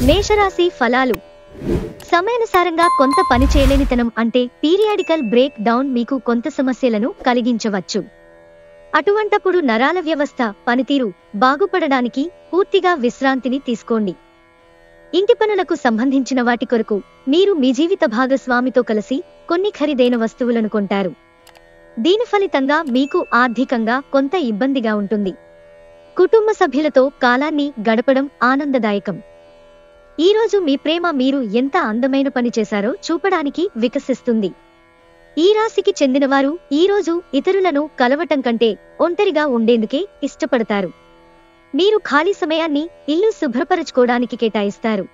మేషరాశి ఫలాలు. సమయానుసారంగా కొంత పని చేయలేనితనం అంటే పీరియాడికల్ బ్రేక్ డౌన్ మీకు కొంత సమస్యలను కలిగించవచ్చు. అటువంటప్పుడు నరాల వ్యవస్థ పనితీరు బాగుపడడానికి పూర్తిగా విశ్రాంతిని తీసుకోండి. ఇంటి పనులకు సంబంధించిన వాటి కొరకు మీరు మీ జీవిత భాగస్వామితో కలిసి కొన్ని ఖరీదైన వస్తువులను కొంటారు. దీని ఫలితంగా మీకు ఆర్థికంగా కొంత ఇబ్బందిగా ఉంటుంది. కుటుంబ సభ్యులతో కాలాన్ని గడపడం ఆనందదాయకం. ఈరోజు మీ ప్రేమ మీరు ఎంత అందమైన పని చేశారో చూపడానికి వికసిస్తుంది. ఈ రాశికి చెందినవారు ఈరోజు ఇతరులను కలవటం కంటే ఒంటరిగా ఉండేందుకే ఇష్టపడతారు. మీరు ఖాళీ సమయాన్ని ఇల్లు శుభ్రపరచుకోవడానికి కేటాయిస్తారు.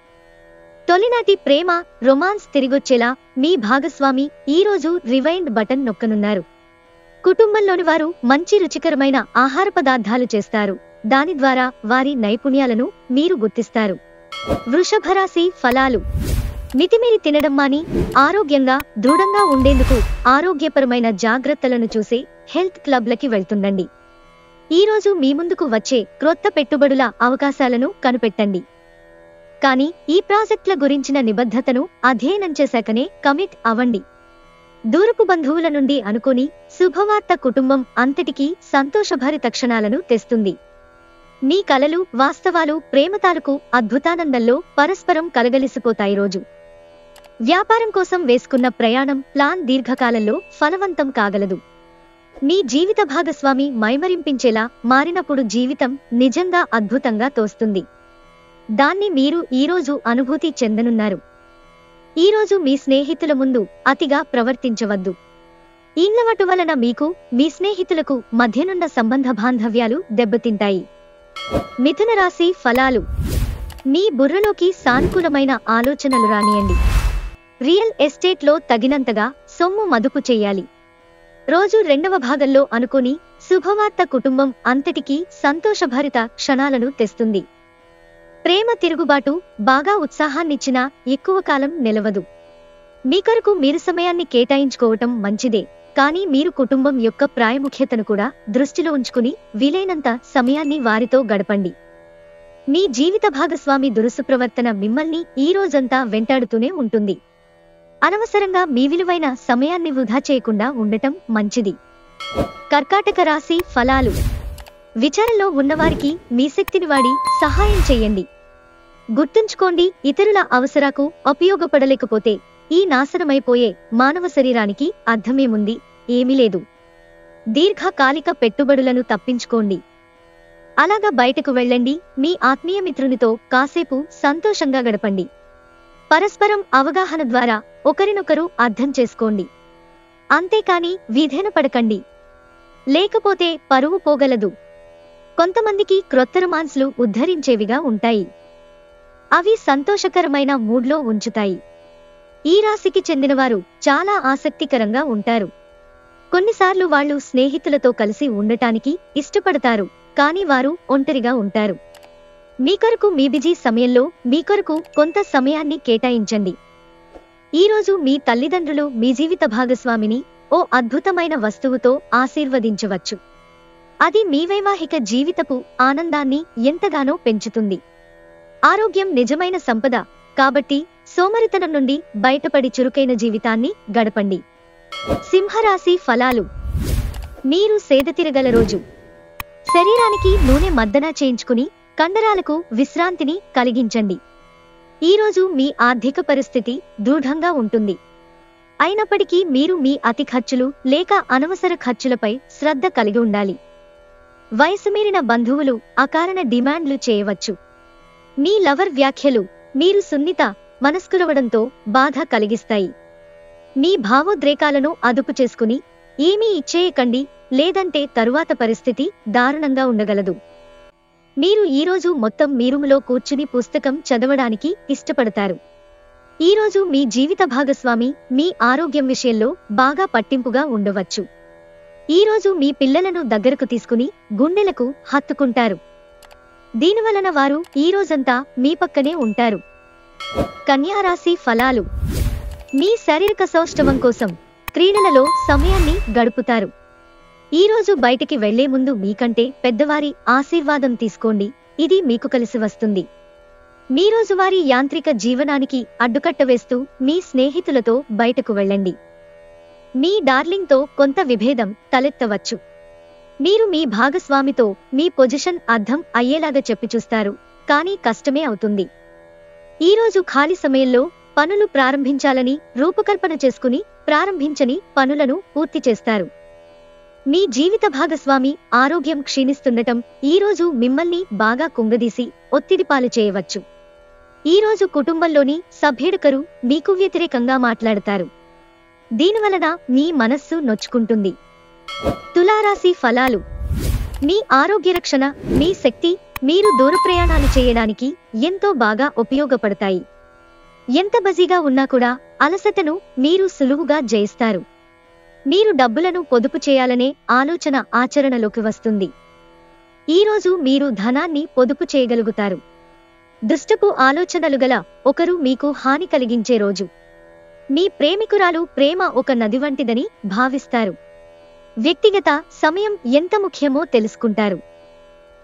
తొలినాటి ప్రేమ రొమాన్స్ తిరిగొచ్చేలా మీ భాగస్వామి ఈరోజు రివైండ్ బటన్ నొక్కనున్నారు. కుటుంబంలోని వారు మంచి రుచికరమైన ఆహార పదార్థాలు చేస్తారు. దాని ద్వారా వారి నైపుణ్యాలను మీరు గుర్తిస్తారు. వృషభరాశి ఫలాలు. మితిమీరి తినడం మాని ఆరోగ్యంగా దృఢంగా ఉండేందుకు ఆరోగ్యపరమైన జాగ్రత్తలను చూసే హెల్త్ క్లబ్లకి వెళ్తుండండి. ఈరోజు మీ ముందుకు వచ్చే క్రొత్త పెట్టుబడుల అవకాశాలను కనిపెట్టండి. కానీ ఈ ప్రాజెక్టుల గురించిన నిబద్ధతను అధ్యయనం చేశాకనే కమిట్ అవ్వండి. దూరపు బంధువుల నుండి అనుకోని శుభవార్త కుటుంబం అంతటికీ సంతోషభరిత క్షణాలను తెస్తుంది. మీ కలలు వాస్తవాలు ప్రేమతాలకు అద్భుతానందంలో పరస్పరం కలగలిసిపోతాయి. రోజు వ్యాపారం కోసం వేసుకున్న ప్రయాణం ప్లాన్ దీర్ఘకాలంలో ఫలవంతం కాగలదు. మీ జీవిత భాగస్వామి మైమరింపించేలా మారినప్పుడు జీవితం నిజంగా అద్భుతంగా తోస్తుంది. దాన్ని మీరు ఈరోజు అనుభూతి చెందనున్నారు. ఈరోజు మీ స్నేహితుల ముందు అతిగా ప్రవర్తించవద్దు. ఈన్లవటు వలన మీకు మీ స్నేహితులకు మధ్యనున్న సంబంధ బాంధవ్యాలు దెబ్బతింటాయి. మిథున రాశి ఫలాలు. మీ బుర్రలోకి సానుకూలమైన ఆలోచనలు రానియండి. రియల్ ఎస్టేట్లో తగినంతగా సొమ్ము మదుపు చేయాలి. రోజు రెండవ భాగంలో అనుకోని శుభవార్త కుటుంబం అంతటికీ సంతోషభరిత క్షణాలను తెస్తుంది. ప్రేమ తిరుగుబాటు బాగా ఉత్సాహాన్నిచ్చినా ఎక్కువ కాలం నిలవదు. మీ కొరకు మీరు సమయాన్ని కేటాయించుకోవటం మంచిదే, కానీ మీరు కుటుంబం యొక్క ప్రాముఖ్యతను కూడా దృష్టిలో ఉంచుకుని వీలైనంత సమయాన్ని వారితో గడపండి. మీ జీవిత భాగస్వామి దురుసు ప్రవర్తన మిమ్మల్ని ఈ రోజంతా వెంటాడుతూనే ఉంటుంది. అనవసరంగా మీ విలువైన సమయాన్ని వృధా చేయకుండా ఉండటం మంచిది. కర్కాటక రాశి ఫలాలు. విచారంలో ఉన్నవారికి మీ శక్తిని వాడి సహాయం చేయండి. గుర్తుంచుకోండి, ఇతరుల అవసరాలకు ఉపయోగపడలేకపోతే ఈ నాశనమైపోయే మానవ శరీరానికి అర్థమేముంది? ఏమీ లేదు. దీర్ఘకాలిక పెట్టుబడులను తప్పించుకోండి. అలాగా బయటకు వెళ్ళండి. మీ ఆత్మీయ మిత్రునితో కాసేపు సంతోషంగా గడపండి. పరస్పరం అవగాహన ద్వారా ఒకరినొకరు అర్థం చేసుకోండి. అంతేకాని వీధేన పడకండి, లేకపోతే పరువు పోగలదు. కొంతమందికి క్రొత్త రొమాన్స్లు ఉద్ధరించేవిగా ఉంటాయి. అవి సంతోషకరమైన మూడ్లో ఉంచుతాయి. ఈ రాశికి చెందినవారు చాలా ఆసక్తికరంగా ఉంటారు. కొన్నిసార్లు వాళ్ళు స్నేహితులతో కలిసి ఉండటానికి ఇష్టపడతారు, కానీ వారు ఒంటరిగా ఉంటారు. మీ కొరకు మీ బిజీ సమయంలో మీ కొరకు కొంత సమయాన్ని కేటాయించండి. ఈరోజు మీ తల్లిదండ్రులు మీ జీవిత భాగస్వామిని ఓ అద్భుతమైన వస్తువుతో ఆశీర్వదించవచ్చు. అది మీ వైవాహిక జీవితపు ఆనందాన్ని ఎంతగానో పెంచుతుంది. ఆరోగ్యం నిజమైన సంపద, కాబట్టి సోమరితనం నుండి బయటపడి చురుకైన జీవితాన్ని గడపండి. సింహరాశి ఫలాలు. మీరు సేదతీరగల రోజు. శరీరానికి నూనె మద్దన చేయించుకుని కండరాలకు విశ్రాంతిని కలిగించండి. ఈరోజు మీ ఆర్థిక పరిస్థితి దృఢంగా ఉంటుంది. అయినప్పటికీ మీరు మీ అతి ఖర్చులు లేక అనవసర ఖర్చులపై శ్రద్ధ కలిగి ఉండాలి. వయసు మీరిన బంధువులు అకారణ డిమాండ్లు చేయవచ్చు. మీ లవర్ వ్యాఖ్యలు మీరు సున్నిత మనస్కులవడంతో బాధ కలిగిస్తాయి. మీ భావోద్రేకాలను అదుపు చేసుకుని ఏమీ ఇచ్చేయకండి, లేదంటే తరువాత పరిస్థితి దారుణంగా ఉండగలదు. మీరు ఈరోజు మొత్తం మీ రూములో కూర్చుని పుస్తకం చదవడానికి ఇష్టపడతారు. ఈరోజు మీ జీవిత భాగస్వామి మీ ఆరోగ్యం విషయంలో బాగా పట్టింపుగా ఉండవచ్చు. ఈరోజు మీ పిల్లలను దగ్గరకు తీసుకుని గుండెలకు హత్తుకుంటారు. దీనివలన వారు ఈ రోజంతా మీ పక్కనే ఉంటారు. కన్యారాశి ఫలాలు. మీ శారీరక సౌష్ఠవం కోసం క్రీడలలో సమయాన్ని గడుపుతారు. ఈరోజు బయటికి వెళ్లే ముందు మీకంటే పెద్దవారి ఆశీర్వాదం తీసుకోండి. ఇది మీకు కలిసి వస్తుంది. మీ రోజువారీ యాంత్రిక జీవనానికి అడ్డుకట్ట వేస్తూ మీ స్నేహితులతో బయటకు వెళ్ళండి. మీ డార్లింగ్తో కొంత విభేదం తలెత్తవచ్చు. మీరు మీ భాగస్వామితో మీ పొజిషన్ అర్థం అయ్యేలాగా చెప్పి చూస్తారు, కానీ కష్టమే అవుతుంది. ఈరోజు ఖాళీ సమయంలో పనులు ప్రారంభించాలని రూపకల్పన చేసుకుని ప్రారంభించని పనులను పూర్తి చేస్తారు. మీ జీవిత భాగస్వామి ఆరోగ్యం క్షీణిస్తుండటం ఈరోజు మిమ్మల్ని బాగా కుంగదీసి ఒత్తిడిపాలు చేయవచ్చు. ఈరోజు కుటుంబంలోని సభ్యుడొకరు మీకు వ్యతిరేకంగా మాట్లాడతారు. దీనివలన మీ మనస్సు నొచ్చుకుంటుంది. తులారాశి ఫలాలు. మీ ఆరోగ్య రక్షణ, మీ శక్తి మీరు దూర ప్రయాణాలు చేయడానికి ఎంతో బాగా ఉపయోగపడతాయి. ఎంత బిజీగా ఉన్నా కూడా అలసటను మీరు సులువుగా జయిస్తారు. మీరు డబ్బులను పొదుపు చేయాలనే ఆలోచన ఆచరణలోకి వస్తుంది. ఈరోజు మీరు ధనాన్ని పొదుపు చేయగలుగుతారు. దుష్టపు ఆలోచనలు గల ఒకరు మీకు హాని కలిగించే రోజు. మీ ప్రేమికురాలు ప్రేమ ఒక నది వంటిదని భావిస్తారు. వ్యక్తిగత సమయం ఎంత ముఖ్యమో తెలుసుకుంటారు.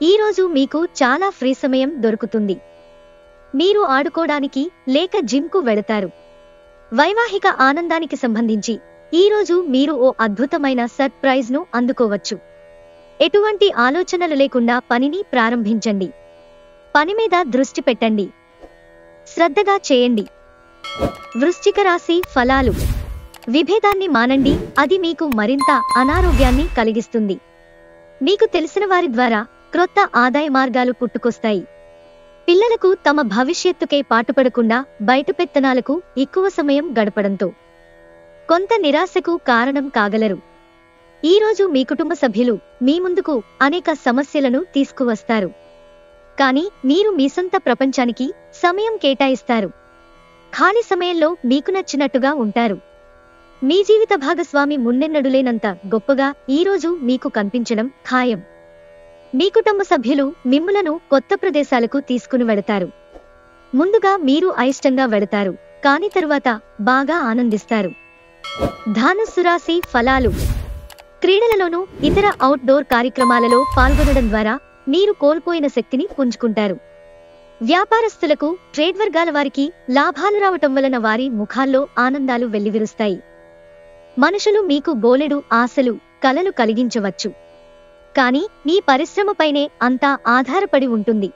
ఈరోజు మీకు చాలా ఫ్రీ సమయం దొరుకుతుంది. మీరు ఆడుకోవడానికి లేక జిమ్కు వెళతారు. వైవాహిక ఆనందానికి సంబంధించి ఈరోజు మీరు ఓ అద్భుతమైన సర్ప్రైజ్ను అందుకోవచ్చు. ఎటువంటి ఆలోచనలు లేకుండా పనిని ప్రారంభించండి. పని మీద దృష్టి పెట్టండి. శ్రద్ధగా చేయండి. వృశ్చిక రాశి ఫలాలు. విభేదాన్ని మానండి, అది మీకు మరింత అనారోగ్యాన్ని కలిగిస్తుంది. మీకు తెలిసిన వారి ద్వారా క్రొత్త ఆదాయ మార్గాలు పుట్టుకొస్తాయి. పిల్లలకు తమ భవిష్యత్తుకే పాటుపడకుండా బయట పెత్తనాలకు ఎక్కువ సమయం గడపడంతో కొంత నిరాశకు కారణం కాగలరు. ఈరోజు మీ కుటుంబ సభ్యులు మీ ముందుకు అనేక సమస్యలను తీసుకువస్తారు. కానీ మీరు మీ సొంత ప్రపంచానికి సమయం కేటాయిస్తారు. ఖాళీ సమయంలో మీకు నచ్చినట్టుగా ఉంటారు. మీ జీవిత భాగస్వామి మున్నెన్నడులేనంత గొప్పగా ఈరోజు మీకు కనిపించడం ఖాయం. మీ కుటుంబ సభ్యులు మిమ్ములను కొత్త ప్రదేశాలకు తీసుకుని వెళతారు. ముందుగా మీరు అయిష్టంగా వెళతారు, కాని తరువాత బాగా ఆనందిస్తారు. ధనుస్సు రాశి ఫలాలు. క్రీడలలోనూ ఇతర అవుట్డోర్ కార్యక్రమాలలో పాల్గొనడం ద్వారా మీరు కోల్పోయిన శక్తిని పుంజుకుంటారు. వ్యాపారస్తులకు, ట్రేడ్ వర్గాల వారికి లాభాలు రావటం వలన వారి ముఖాల్లో ఆనందాలు వెల్లివిరుస్తాయి. మనుషులు మీకు బోలెడు ఆశలు, కలలు కలిగించవచ్చు. కానీ మీ పరిశ్రమపైనే అంతా ఆధారపడి ఉంటుంది.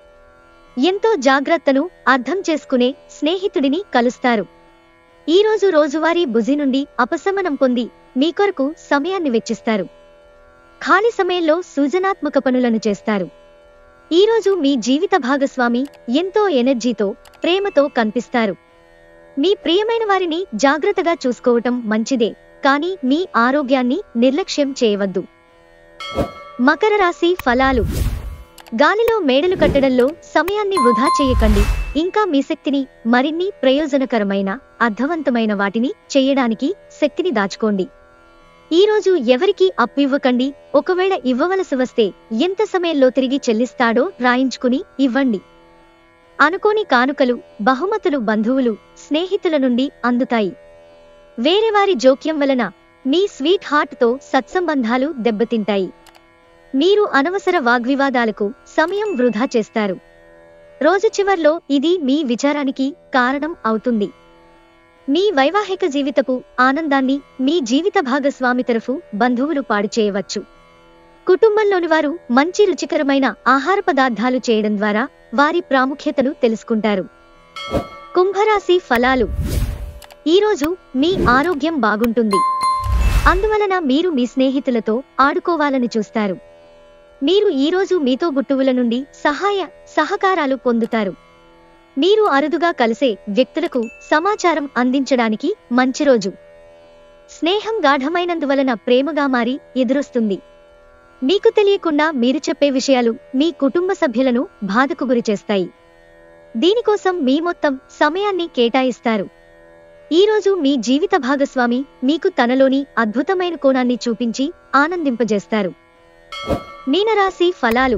ఎంతో జాగ్రత్తను అర్థం చేసుకునే స్నేహితుడిని కలుస్తారు. ఈరోజు రోజువారీ బుజీ నుండి అపశమనం పొంది మీ కొరకు సమయాన్ని వెచ్చిస్తారు. ఖాళీ సమయంలో సృజనాత్మక పనులను చేస్తారు. ఈరోజు మీ జీవిత భాగస్వామి ఎంతో ఎనర్జీతో, ప్రేమతో కనిపిస్తారు. మీ ప్రియమైన వారిని జాగ్రత్తగా చూసుకోవటం మంచిదే, కానీ మీ ఆరోగ్యాన్ని నిర్లక్ష్యం చేయవద్దు. మకర రాశి ఫలాలు. గాలిలో మేడలు కట్టడంలో సమయాన్ని వృధా చేయకండి. ఇంకా మీ శక్తిని మరిన్ని ప్రయోజనకరమైన, అర్థవంతమైన వాటిని చేయడానికి శక్తిని దాచుకోండి. ఈరోజు ఎవరికీ అప్పు ఇవ్వకండి. ఒకవేళ ఇవ్వవలసి వస్తే ఎంత సమయంలో తిరిగి చెల్లిస్తాడో రాయించుకుని ఇవ్వండి. అనుకోని కానుకలు, బహుమతులు బంధువులు, స్నేహితుల నుండి అందుతాయి. వేరేవారి జోక్యం వలన మీ స్వీట్ హార్ట్తో సత్సంబంధాలు దెబ్బతింటాయి. మీరు అనవసర వాగ్వివాదాలకు సమయం వృధా చేస్తారు. రోజు చివర్లో ఇది మీ విచారానికి కారణం అవుతుంది. మీ వైవాహిక జీవితపు ఆనందాన్ని మీ జీవిత భాగస్వామి తరఫు బంధువులు పాడు చేయవచ్చు. కుటుంబంలోని వారు మంచి రుచికరమైన ఆహార పదార్థాలు చేయడం ద్వారా వారి ప్రాముఖ్యతను తెలుసుకుంటారు. కుంభరాశి ఫలాలు. ఈరోజు మీ ఆరోగ్యం బాగుంటుంది. అందువలన మీరు మీ స్నేహితులతో ఆడుకోవాలని చూస్తారు. మీరు ఈరోజు మీతో గుట్టువుల నుండి సహకారాలు పొందుతారు. మీరు అరుదుగా కలిసే వ్యక్తులకు సమాచారం అందించడానికి మంచి రోజు. స్నేహం గాఢమైనందువలన ప్రేమగా మారి ఎదురొస్తుంది. మీకు తెలియకుండా మీరు చెప్పే విషయాలు మీ కుటుంబ సభ్యులను బాధకు గురిచేస్తాయి. దీనికోసం మీ మొత్తం సమయాన్ని కేటాయిస్తారు. ఈరోజు మీ జీవిత భాగస్వామి మీకు తనలోని అద్భుతమైన కోణాన్ని చూపించి ఆనందింపజేస్తారు. మీనరాశి ఫలాలు.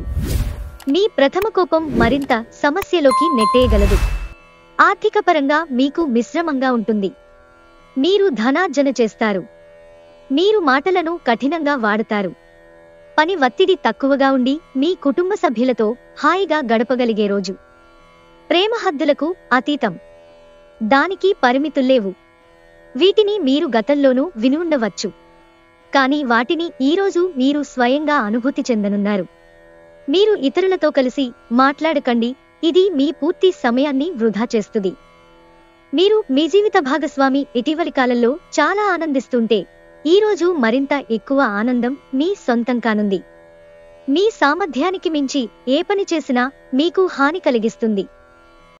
మీ ప్రథమ కోపం మరింత సమస్యలోకి నెట్టేయగలదు. ఆర్థికపరంగా మీకు మిశ్రమంగా ఉంటుంది. మీరు ధనార్జన చేస్తారు. మీరు మాటలను కఠినంగా వాడతారు. పని ఒత్తిడి తక్కువగా ఉండి మీ కుటుంబ సభ్యులతో హాయిగా గడపగలిగే రోజు. ప్రేమ హద్దులకు అతీతం. దానికి పరిమితుల్లేవు. వీటిని మీరు గతంలోనూ విని ఉండవచ్చు. కానీ వాటిని ఈరోజు మీరు స్వయంగా అనుభూతి చెందనున్నారు. మీరు ఇతరులతో కలిసి మాట్లాడకండి, ఇది మీ పూర్తి సమయాన్ని వృధా చేస్తుంది. మీరు మీ జీవిత భాగస్వామి ఇటీవలి కాలంలో చాలా ఆనందిస్తుంటే, ఈరోజు మరింత ఎక్కువ ఆనందం మీ సొంతం కానుంది. మీ సామర్థ్యానికి మించి ఏ పని చేసినా మీకు హాని కలిగిస్తుంది.